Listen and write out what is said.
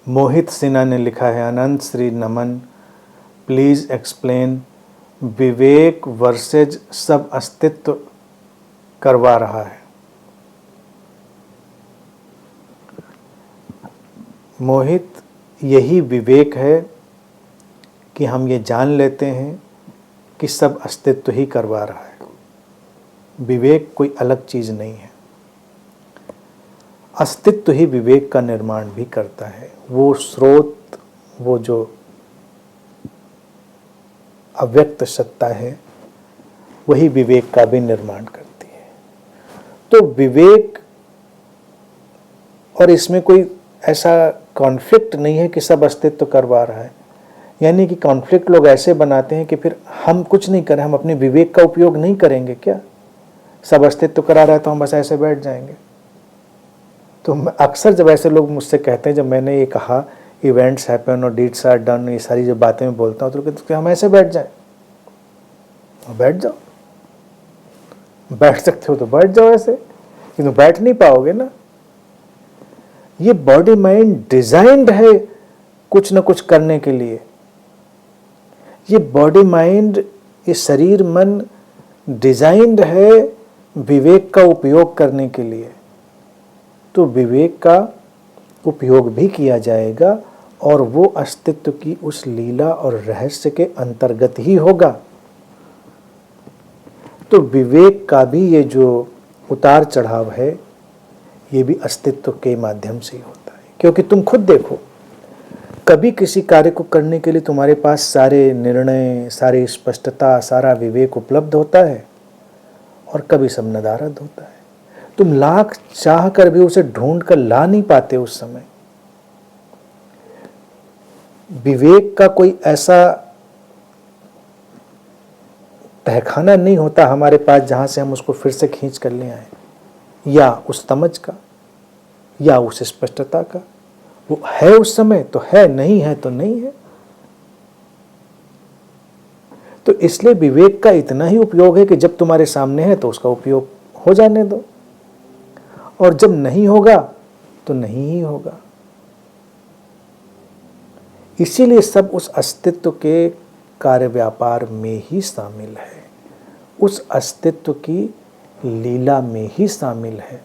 मोहित सिन्हा ने लिखा है, अनंत श्री नमन, प्लीज एक्सप्लेन विवेक वर्सेज सब अस्तित्व करवा रहा है। मोहित, यही विवेक है कि हम ये जान लेते हैं कि सब अस्तित्व ही करवा रहा है। विवेक कोई अलग चीज नहीं है। अस्तित्व ही विवेक का निर्माण भी करता है। वो स्रोत, वो जो अव्यक्त सत्ता है, वही विवेक का भी निर्माण करती है। तो विवेक, और इसमें कोई ऐसा कॉन्फ्लिक्ट नहीं है कि सब अस्तित्व करवा रहा है। यानी कि कॉन्फ्लिक्ट लोग ऐसे बनाते हैं कि फिर हम कुछ नहीं करें, हम अपने विवेक का उपयोग नहीं करेंगे क्या? सब अस्तित्व करा रहा है तो हम बस ऐसे बैठ जाएंगे। तो अक्सर जब ऐसे लोग मुझसे कहते हैं, जब मैंने ये कहा इवेंट्स हैपन और डीड्स आर डन, ये सारी जो बातें मैं बोलता हूँ, तो कहते हैं हम ऐसे बैठ जाएं। बैठ जाओ, बैठ सकते हो तो बैठ जाओ ऐसे, किंतु बैठ नहीं पाओगे ना। ये बॉडी माइंड डिजाइंड है कुछ न कुछ करने के लिए। ये बॉडी माइंड, ये शरीर मन डिजाइंड है विवेक का उपयोग करने के लिए। तो विवेक का उपयोग भी किया जाएगा और वो अस्तित्व की उस लीला और रहस्य के अंतर्गत ही होगा। तो विवेक का भी ये जो उतार चढ़ाव है, ये भी अस्तित्व के माध्यम से ही होता है। क्योंकि तुम खुद देखो, कभी किसी कार्य को करने के लिए तुम्हारे पास सारे निर्णय, सारी स्पष्टता, सारा विवेक उपलब्ध होता है, और कभी सब नदारद होता है। तुम लाख चाह कर भी उसे ढूंढ कर ला नहीं पाते उस समय। विवेक का कोई ऐसा तहखाना नहीं होता हमारे पास जहां से हम उसको फिर से खींच कर ले आए, या उस समझ का, या उस स्पष्टता का। वो है उस समय तो है, नहीं है तो नहीं है। तो इसलिए विवेक का इतना ही उपयोग है कि जब तुम्हारे सामने है तो उसका उपयोग हो जाने दो, और जब नहीं होगा तो नहीं ही होगा। इसीलिए सब उस अस्तित्व के कार्य व्यापार में ही शामिल है, उस अस्तित्व की लीला में ही शामिल है।